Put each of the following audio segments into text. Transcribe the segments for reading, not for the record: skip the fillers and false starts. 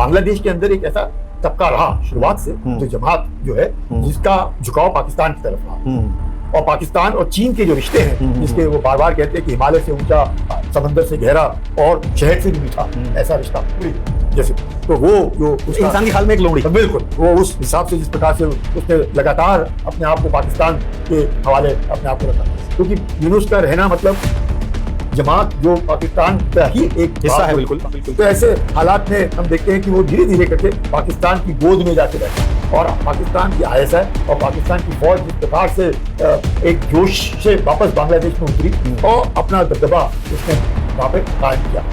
बांग्लादेश के अंदर एक ऐसा तबका रहा शुरुआत से जो जमात जो है जिसका झुकाव पाकिस्तान की तरफ रहा, और पाकिस्तान और चीन के जो रिश्ते हैं जिसके वो बार बार कहते हैं कि हिमालय से ऊंचा, समंदर से गहरा और शहद से भी मीठा, ऐसा रिश्ता पूरी जैसे, तो वो जो इंसान की खाल में एक लोमड़ी, बिल्कुल वो उस हिसाब से जिस प्रकार से उसने लगातार अपने आप को पाकिस्तान के हवाले अपने आप को रखा, क्योंकि यूनुस का रहना मतलब जमात जो पाकिस्तान का ही एक हिस्सा है। बिल्कुल बिल्कुल। तो ऐसे हालात में हम देखते हैं कि वो धीरे धीरे करके पाकिस्तान की गोद में जाके बैठा, और पाकिस्तान की ISI और पाकिस्तान की फौज जिस प्रकार से एक जोश से वापस बांग्लादेश में उतरी और अपना दबदबा उसने वहाँ पे कायम किया।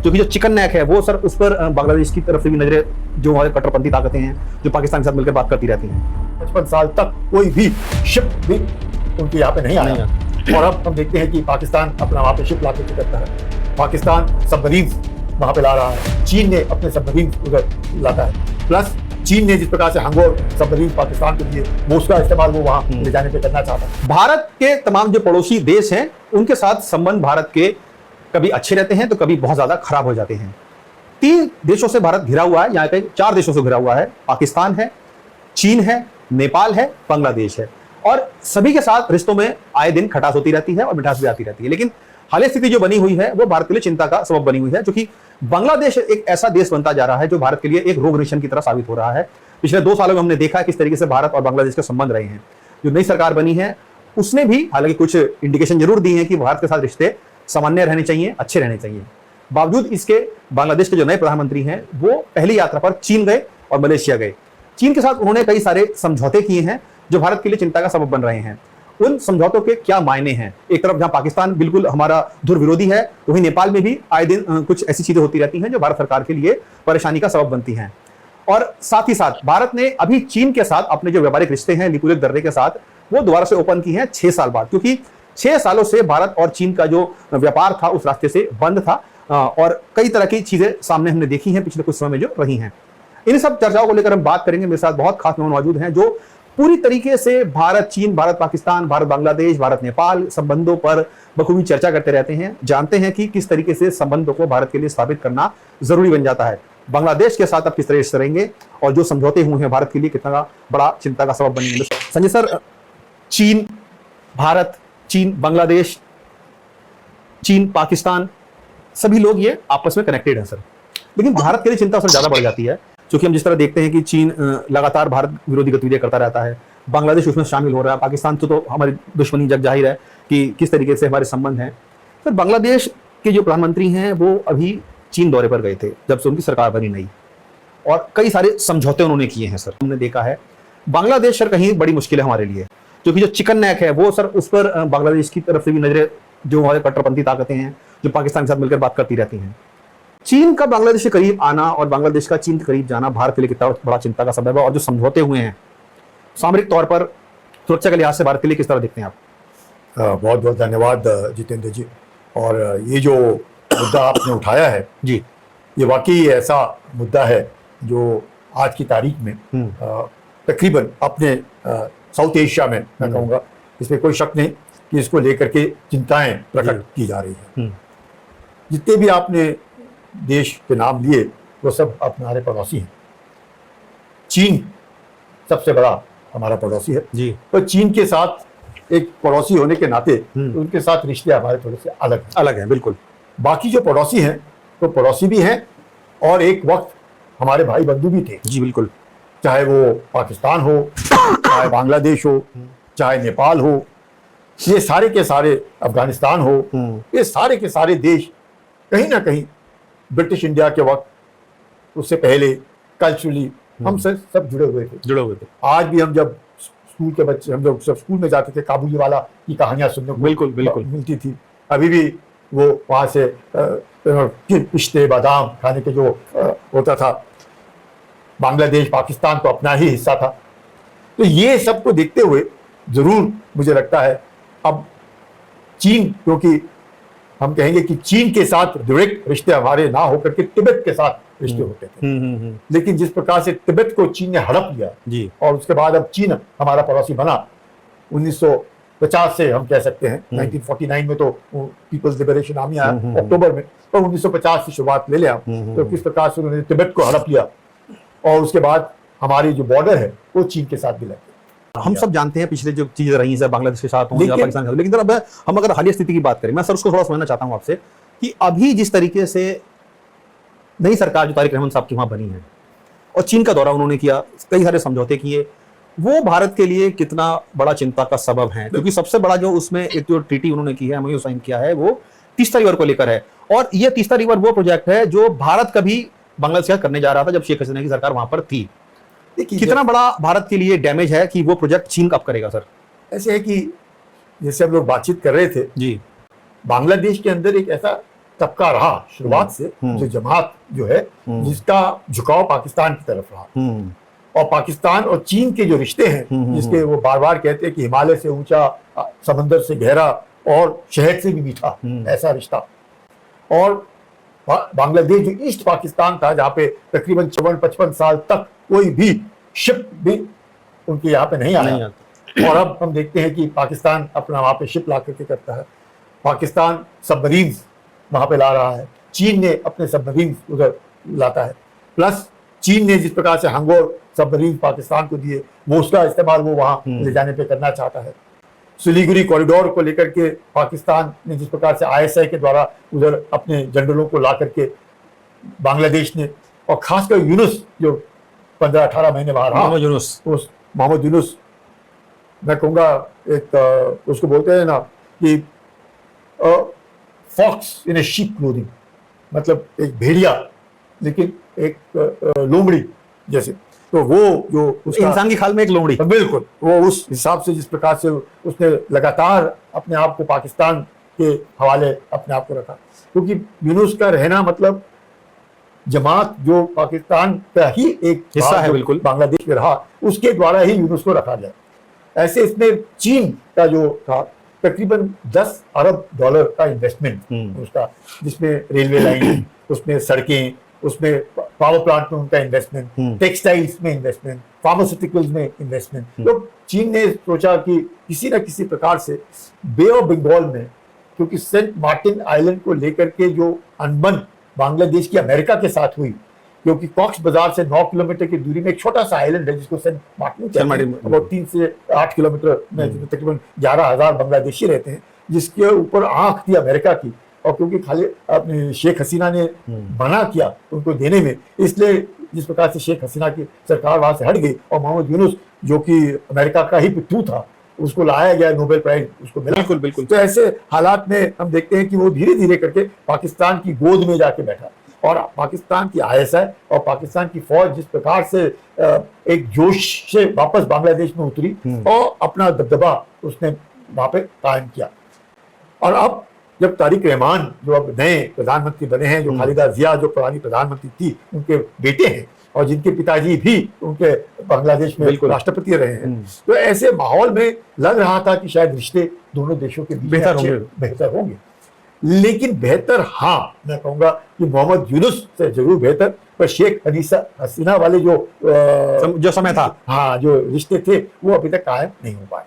क्योंकि जो चिकन नेक है वो सर, उस पर बांग्लादेश की तरफ से भी नजरें, जो हमारे कट्टरपंथी ताकतें हैं जो पाकिस्तान के साथ मिलकर बात करती रहती हैं। 55 साल तक कोई भी शिप भी उनके यहाँ पे नहीं आया, और अब हम देखते हैं कि पाकिस्तान अपना वहाँ पे शिप लाके करता है, पाकिस्तान सबमरीन वहाँ पे ला रहा है, चीन ने अपने सबमरीन उधर लाता है, प्लस चीन ने जिस प्रकार से हंगोर सबमरीन पाकिस्तान के लिए वो उसका इस्तेमाल वो वहाँ ले जाने पे करना चाहता है। भारत के तमाम जो पड़ोसी देश हैं उनके साथ संबंध भारत के कभी अच्छे रहते हैं तो कभी बहुत ज्यादा खराब हो जाते हैं। 3 देशों से भारत घिरा हुआ है, यहाँ पे 4 देशों से घिरा हुआ है, पाकिस्तान है, चीन है, नेपाल है, बांग्लादेश है, और सभी के साथ रिश्तों में आए दिन खटास होती रहती है और मिठास भी आती रहती है। लेकिन हालिया स्थिति जो बनी हुई है वो भारत के लिए चिंता का सबब बनी हुई है, क्योंकि बांग्लादेश एक ऐसा देश बनता जा रहा है जो भारत के लिए एक रोग निशन की तरह साबित हो रहा है। पिछले 2 सालों में हमने देखा किस तरीके से भारत और बांग्लादेश के संबंध रहे हैं। जो नई सरकार बनी है उसने भी हालांकि कुछ इंडिकेशन जरूर दी है कि भारत के साथ रिश्ते सामान्य रहने चाहिए, अच्छे रहने चाहिए। बावजूद इसके बांग्लादेश के जो नए प्रधानमंत्री हैं वो पहली यात्रा पर चीन गए और मलेशिया गए। चीन के साथ उन्होंने कई सारे समझौते किए हैं जो भारत के लिए चिंता का सबब बन रहे हैं। उन समझौतों के क्या मायने हैं? एक तरफ जहां पाकिस्तान बिल्कुल हमारा धुर विरोधी है, वहीं नेपाल में भी आए दिन कुछ ऐसी चीजें होती रहती हैं जो भारत सरकार के लिए परेशानी का सबब बनती हैं। और साथ ही साथ भारत ने अभी चीन के साथ अपने जो व्यापारिक रिश्ते हैं लिपुलेख दर्रे के साथ वो दोबारा से ओपन की हैं 6 साल बाद, क्योंकि 6 सालों से भारत और चीन का जो व्यापार था उस रास्ते से बंद था, और कई तरह की चीजें सामने हमने देखी हैं पिछले कुछ समय में जो रही हैं। इन सब चर्चाओं को लेकर हम बात करेंगे। मेरे साथ बहुत खास मेहमान मौजूद हैं जो पूरी तरीके से भारत चीन, भारत पाकिस्तान, भारत बांग्लादेश, भारत नेपाल संबंधों पर बखूबी चर्चा करते रहते हैं, जानते हैं कि किस तरीके से संबंधों को भारत के लिए स्थापित करना जरूरी बन जाता है। बांग्लादेश के साथ अब किस तरह से रहेंगे और जो समझौते हुए हैं भारत के लिए कितना बड़ा चिंता का सबब बनेंगे। संजय सर, चीन, भारत, चीन, बांग्लादेश, चीन, पाकिस्तान, सभी लोग ये आपस में कनेक्टेड हैं सर, लेकिन भारत के लिए चिंता उससे ज्यादा बढ़ जाती है, क्योंकि हम जिस तरह देखते हैं कि चीन लगातार भारत विरोधी गतिविधियां करता रहता है, बांग्लादेश उसमें शामिल हो रहा है, पाकिस्तान तो हमारी दुश्मनी जग जाहिर है कि किस तरीके से हमारे संबंध हैं। सर, बांग्लादेश के जो प्रधानमंत्री हैं वो अभी चीन दौरे पर गए थे जब से उनकी सरकार बनी नई, और कई सारे समझौते उन्होंने किए हैं। सर, हमने देखा है बांग्लादेश सर कहीं बड़ी मुश्किल है हमारे लिए, क्योंकि जो चिकन नेक है वो सर, उस पर बांग्लादेश की तरफ से भी नजरें, जो हमारे कट्टरपंथी ताकतें हैं जो पाकिस्तान के साथ मिलकर बात करती रहती हैं। चीन का बांग्लादेश के करीब आना और बांग्लादेश का चीन के करीब जाना भारत के लिए कितना बड़ा चिंता का सबब है, और जो समझौते हुए हैं सामरिक तौर पर सुरक्षा के लिहाज से भारत के लिए किस तरह देखते हैं आप? बहुत बहुत धन्यवाद जितेंद्र जी। और ये जो मुद्दा आपने उठाया है जी, ये वाकई ऐसा मुद्दा है जो आज की तारीख में तकरीबन अपने साउथ एशिया में मैं कहूँगा, इसमें कोई शक नहीं कि इसको लेकर के चिंताएं प्रकट की जा रही हैं। जितने भी आपने देश के नाम लिए वो सब हमारे पड़ोसी हैं। चीन सबसे बड़ा हमारा पड़ोसी है जी, तो चीन के साथ एक पड़ोसी होने के नाते उनके साथ रिश्ते हमारे थोड़े से अलग हैं। बिल्कुल। बाकी जो पड़ोसी हैं तो पड़ोसी भी हैं और एक वक्त हमारे भाई बंधु भी थे जी, बिल्कुल। चाहे वो पाकिस्तान हो, चाहे बांग्लादेश हो, चाहे नेपाल हो, ये सारे के सारे, अफगानिस्तान हो, ये सारे के सारे देश कहीं ना कहीं ब्रिटिश इंडिया के वक्त, उससे पहले कल्चरली हम सब जुड़े हुए थे। आज भी हम जब स्कूल के बच्चे, हम लोग सब स्कूल में जाते थे, काबुली वाला की कहानियां सुनने को बिल्कुल मिलती थी। अभी भी वो वहाँ से पिस्ते बादाम खाने के जो होता था। बांग्लादेश, पाकिस्तान तो अपना ही हिस्सा था। तो ये सब को देखते हुए जरूर मुझे लगता है अब चीन, क्योंकि हम कहेंगे कि चीन के साथ डायरेक्ट रिश्ते हमारे ना होकर के तिब्बत के साथ रिश्ते होते थे, लेकिन जिस प्रकार से तिब्बत को चीन ने हड़प लिया जी, और उसके बाद अब चीन हमारा पड़ोसी बना, 1950 से हम कह सकते हैं, 1949 में तो पीपल्स लिबरेशन आर्मी आया अक्टूबर में, और 1950 की शुरुआत ले लिया तो किस प्रकार से उन्होंने तिब्बत को हड़प लिया, और उसके बाद हमारी जो बॉर्डर है वो चीन के साथ भी लग गई। हम सब जानते हैं पिछले जो चीजें रही हैं बांग्लादेश के साथ हों या पाकिस्तान के साथ, लेकिन अब हम अगर हालिया स्थिति की बात करें, मैं सर उसको थोड़ा समझना चाहता हूं आपसे कि अभी जिस तरीके से नई सरकार जो तारिक रहमान साहब की वहां बनी है और चीन का दौरा उन्होंने किया, कई सारे समझौते किए, वो भारत के लिए कितना बड़ा चिंता का सबब है? क्योंकि सबसे बड़ा जो उसमें एक जो ट्रीटी उन्होंने की है, एमओयू साइन किया है, वो तीस्ता रिवर को लेकर है, और ये तीस्ता रिवर वो प्रोजेक्ट है जो भारत कभी बांग्लादेश का करने जा रहा था जब शेख हसीना की सरकार वहां पर थी। कितना बड़ा भारत के लिए डैमेज है कि वो प्रोजेक्ट चीन कब करेगा सर? ऐसे है कि जैसे हम लोग बातचीत कर रहे थे जी, बांग्लादेश के अंदर एक ऐसा तबका रहा शुरुआत से जो जमात जो है जिसका झुकाव पाकिस्तान की तरफ रहा, और पाकिस्तान और चीन के जो रिश्ते हैं जिसके वो बार बार कहते हैं कि हिमालय से ऊंचा, समंदर से गहरा और शहद से भी मीठा, ऐसा रिश्ता। और बांग्लादेश जो ईस्ट पाकिस्तान था जहाँ पे तकरीबन 54-55 साल तक कोई भी शिप भी उनके यहाँ पे नहीं आया, और अब हम देखते हैं कि पाकिस्तान अपना वहाँ पे शिप ला करके करता है, पाकिस्तान सबमरीन्स वहाँ पे ला रहा है, चीन ने अपने सबमरीन्स उधर लाता है, प्लस चीन ने जिस प्रकार से हंगोर सबमरीन पाकिस्तान को दिए वो उसका इस्तेमाल वो वहाँ ले जाने पे करना चाहता है। सिलीगुड़ी कॉरिडोर को लेकर के पाकिस्तान ने जिस प्रकार से आईएसआई के द्वारा उधर अपने जनरलों को ला करके बांग्लादेश ने, और खासकर यूनुस जो 15-18 महीने बाहर रहा, उस मोहम्मद यूनुस, मैं कहूँगा एक उसको बोलते हैं ना कि fox in a sheep clothing, मतलब एक भेड़िया लेकिन एक लोमड़ी जैसे, तो वो जो इंसान की खाल में एक लोमड़ी, बिल्कुल वो उस हिसाब से जिस प्रकार से उसने लगातार अपने आप को पाकिस्तान के हवाले अपने आप को रखा, क्योंकि यूनुस का रहना मतलब जमात जो पाकिस्तान का ही एक हिस्सा है, बिल्कुल बांग्लादेश में रहा, उसके द्वारा ही यूनुस को रखा गया। ऐसे इसमें चीन का जो था तकरीबन 10 अरब डॉलर का इन्वेस्टमेंट उसका, जिसमें रेलवे लाइन, उसमें सड़कें, उसमें पावर प्लांट में उनका इन्वेस्टमेंट, टेक्सटाइल्स में इन्वेस्टमेंट, फार्मास्यूटिकल्स में इन्वेस्टमेंट। तो चीन ने सोचा कि किसी न किसी प्रकार से बे ऑफ बंगाल में, क्योंकि सेंट मार्टिन आइलैंड को लेकर के जो अनबन बांग्लादेश की अमेरिका के साथ हुई, क्योंकि कॉक्स बाजार से 9 किलोमीटर की दूरी में एक छोटा सा आइलैंड है जिसको सेंट मार्टिन कहते हैं, और 3 से 8 किलोमीटर में तकरीबन 11,000 बांग्लादेशी रहते हैं, जिसके ऊपर आंख थी अमेरिका की, और क्योंकि खाली अपने शेख हसीना ने मना किया उनको देने में, इसलिए जिस प्रकार से शेख हसीना की सरकार वहां से हट गई और मोहम्मद यूनुस जो कि अमेरिका का ही पिट्ठू था उसको लाया गया, नोबेल प्राइज उसको मिला। बिल्कुल बिल्कुल। तो ऐसे हालात में हम देखते हैं कि वो धीरे धीरे करके पाकिस्तान की गोद में जाके बैठा, और पाकिस्तान की आईएसआई और पाकिस्तान की फौज जिस प्रकार से एक जोश से वापस बांग्लादेश में उतरी और अपना दबदबा उसने वहां पे कायम किया। और अब जब तारिक रहमान जो अब नए प्रधानमंत्री बने हैं, जो खालिदा जिया जो पुरानी प्रधानमंत्री थी उनके बेटे हैं, और जिनके पिताजी भी उनके बांग्लादेश में राष्ट्रपति रहे हैं, तो ऐसे माहौल में लग रहा था कि शायद रिश्ते दोनों देशों के बीच बेहतर होंगे। लेकिन बेहतर, हाँ मैं कहूँगा कि मोहम्मद यूनुस से जरूर बेहतर, पर शेख हसीना वाले जो समय था, हाँ जो रिश्ते थे वो अभी तक कायम नहीं हो पाए।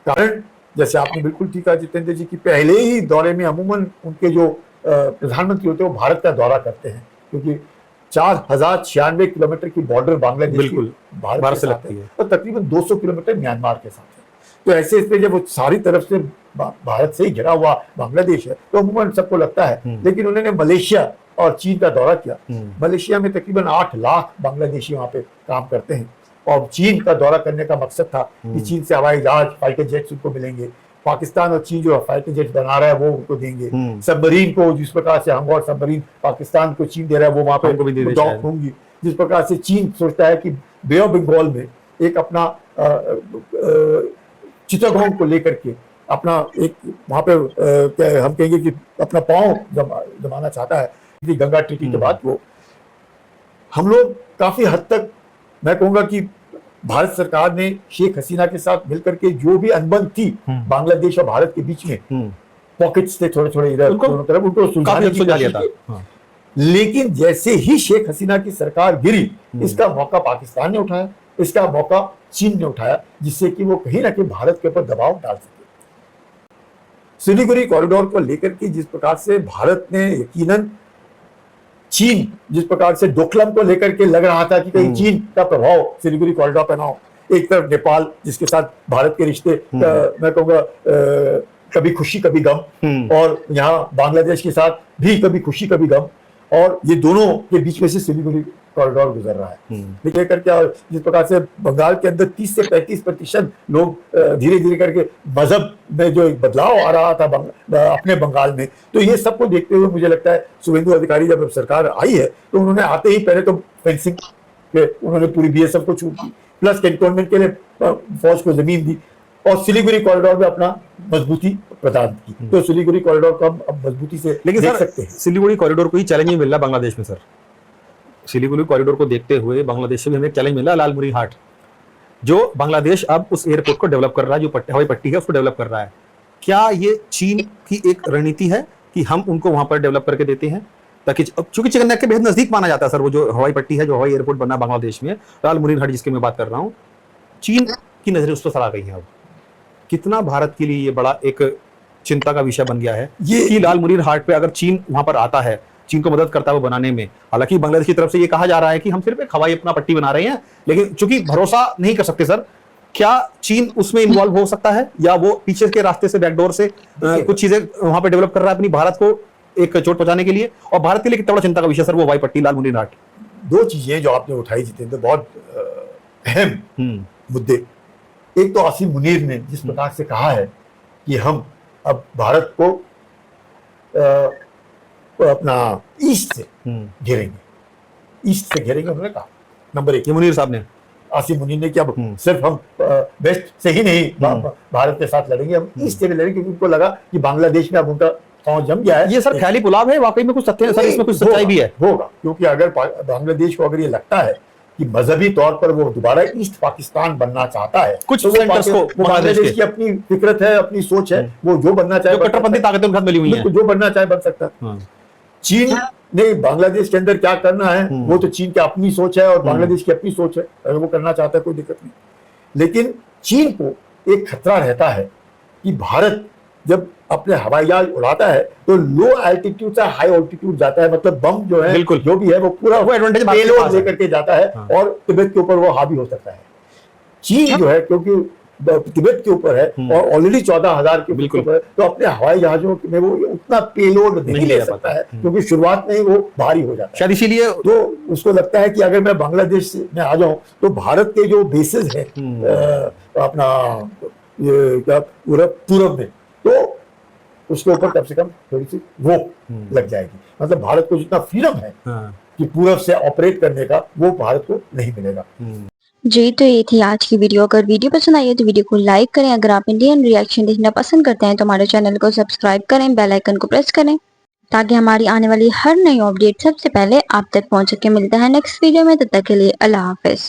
कारण जैसे आपने बिल्कुल ठीक कहा जितेंद्र जी की, पहले ही दौरे में अमूमन उनके जो प्रधानमंत्री होते हैं वो भारत का दौरा करते हैं, क्योंकि 4096 किलोमीटर की बॉर्डर बांग्लादेश की भारत से लगती है, और तकरीबन 200 किलोमीटर म्यांमार के साथ है। तो ऐसे इसमें जब वो सारी तरफ से भारत से ही घिरा हुआ बांग्लादेश है, तो अमूमन सबको लगता है। लेकिन उन्होंने मलेशिया और चीन का दौरा किया। मलेशिया में तकरीबन 8 लाख बांग्लादेशी वहाँ पे काम करते हैं, और चीन का दौरा करने का मकसद था कि चीन से हवाई जहाज, फाइटर जेट्स उनको मिलेंगे, पाकिस्तान और चीन जो फाइटर जेट बना रहा है वो उनको देंगे, सबमरीन को जिस प्रकार से हंगोर सबमरीन पाकिस्तान को चीन दे रहा है वो वहाँ पे डॉक होंगी, जिस प्रकार से चीन सोचता है कि बे ऑफ बंगाल में एक अपना चिटागोंग को लेकर के अपना एक वहाँ पे हम कहेंगे कि अपना पांव जमाना चाहता है। गंगा ट्रीटी के बाद वो हम लोग काफी हद तक मैं कहूँगा कि भारत सरकार ने शेख हसीना के साथ मिलकर के जो भी अनबन थी बांग्लादेश और भारत के बीच में, पॉकेट्स थे थोड़े थोड़े इधर दोनों तरफ, उनको सुलझाने की कोशिश की। लेकिन जैसे ही शेख हसीना की सरकार गिरी, इसका मौका पाकिस्तान ने उठाया, इसका मौका चीन ने उठाया, जिससे कि वो कहीं ना कहीं भारत के ऊपर दबाव डाल सके। सिलीगुड़ी कॉरिडोर को लेकर के जिस प्रकार से भारत ने यकीनन चीन जिस प्रकार से डोकलाम को लेकर के लग रहा था कि कहीं चीन का प्रभाव सिलीगुड़ी कॉरिडोर पर ना हो, एक तरफ नेपाल जिसके साथ भारत के रिश्ते मैं कहूँगा कभी खुशी कभी गम, और यहाँ बांग्लादेश के साथ भी कभी खुशी कभी गम, और ये दोनों के बीच में से सिलीगुड़ी कॉरिडोर गुजर रहा है। देखिए करके और जिस प्रकार से बंगाल के अंदर 30 से 35% लोग धीरे धीरे करके मजहब में जो एक बदलाव आ रहा था अपने बंगाल में, तो ये सबको देखते हुए मुझे लगता है शुभेंदु अधिकारी जब सरकार आई है तो उन्होंने आते ही पहले तो फेंसिंग के उन्होंने पूरी बीएसएफ को छूट दी, प्लस कैंटोनमेंट के लिए फौज को जमीन दी, और सिलीगुड़ी कॉरिडोर में अपना मजबूती प्रदान की। तो सिलीगुड़ी कॉरिडोर को हम अब मजबूती से लेकिन देख सर सकते हैं। सिलीगुड़ी कॉरिडोर को ही चैलेंज नहीं मिल रहा बांग्लादेश में। सर सिलीगुड़ी कॉरिडोर को देखते हुए बांग्लादेश से भी हमें एक चैलेंज मिल रहा है, लालमुरी हाट, जो बांग्लादेश अब उस एयरपोर्ट को डेवलप कर रहा है, जो हवाई पट्टी है उसको डेवलप कर रहा है। क्या ये चीन की एक रणनीति है कि हम उनको वहां पर डेवलप करके देते हैं, ताकि चूंकि चिकन के बेहद नजदीक माना जाता है सर वो जो हवाई पट्टी है, जो हवाई एयरपोर्ट बना बांग्लादेश में, लालमुरी हाट जिसकी मैं बात कर रहा हूँ, चीन की नजरें उस पर सड़ा गई हैं। अब कितना भारत के लिए ये बड़ा एक चिंता का विषय बन गया है ये कि लालमुरीर हाट पे अगर चीन वहां पर आता है, चीन को मदद करता है वो बनाने में। हालांकि बांग्लादेश की तरफ से ये कहा जा रहा है कि हम सिर्फ एक हवाई अपना पट्टी बना रहे हैं, लेकिन चूंकि भरोसा नहीं कर सकते सर, क्या चीन उसमें इन्वॉल्व हो सकता है या वो पीछे के रास्ते से बैकडोर से कुछ चीजें वहां पर डेवलप कर रहा है अपनी भारत को एक चोट पहुंचाने के लिए? और भारत के लिए कितना बड़ा चिंता का विषय सर वो हवाई पट्टी लालमुरीर हाट। दो चीजें जो आपने उठाई जितेंद्र, बहुत अहम मुद्दे। एक तो आसिम मुनीर ने जिस प्रकार से कहा है कि हम अब भारत को अपना ईस्ट से घेरेंगे, ईस्ट से घेरेंगे उन्होंने कहा। नंबर एक, ये मुनीर साहब ने, आसिम मुनीर ने कि अब सिर्फ हम वेस्ट से ही नहीं भारत के साथ लड़ेंगे, हम ईस्ट से भी लड़ेंगे, क्योंकि उनको लगा कि बांग्लादेश में अब उनका पांव जम गया है। ये सर ख्याली पुलाव है, वाकई में कुछ सत्य है सर, इसमें कुछ सच्चाई भी है? होगा, क्योंकि अगर बांग्लादेश को अगर ये लगता है कि मजहबी तौर पर वो दोबारा ईस्ट पाकिस्तान बनना चाहता है, कुछ तो सेंटर्स को बांग्लादेश की अपनी फिक्रत है, अपनी सोच है, वो जो बनना चाहे, कट्टरपंथी ताकतें उनके साथ मिली हुई हैं, जो बनना चाहे बन सकता है। चीन ने बांग्लादेश के अंदर क्या करना है वो तो चीन की अपनी सोच है और बांग्लादेश की अपनी सोच है, अगर वो करना चाहता है कोई दिक्कत नहीं। लेकिन चीन को एक खतरा रहता है कि भारत जब अपने हवाई जहाज उड़ाता है तो लो एल्टीट्यूड से हाई ऑल्टीट्यूड जाता है, मतलब बम जो है जो भी है वो पूरा वो एडवांटेज पेलोड लेकर के जाता है और तिब्बत के ऊपर वो हावी हो सकता है। चीन जो है क्योंकि तिब्बत के ऊपर है और ऑलरेडी 14,000 के ऊपर है, तो अपने हवाई जहाजों में वो उतना पेलोड नहीं ले सकता है, क्योंकि शुरुआत में ही वो भारी हो जाता है। शायद इसीलिए तो उसको लगता है कि अगर मैं बांग्लादेश में आ जाऊं तो भारत के जो बेसिस है अपना ये क्या पूरब में, तो उसके ऊपर कम से कम थोड़ी सी रोक लग जाएगी। मतलब भारत को जितना फ्रीडम है कि पूरब से ऑपरेट करने का, वो भारत को नहीं मिलेगा। जी, तो ये थी आज की वीडियो। अगर वीडियो पसंद आई है तो वीडियो को लाइक करें। अगर आप इंडियन रिएक्शन देखना पसंद करते हैं तो हमारे चैनल को सब्सक्राइब करें, बेल आइकन को प्रेस करें ताकि हमारी आने वाली हर नई अपडेट सबसे पहले आप तक पहुंच सके। मिलता है नेक्स्ट वीडियो में, तब तक के लिए अल्लाह हाफिज।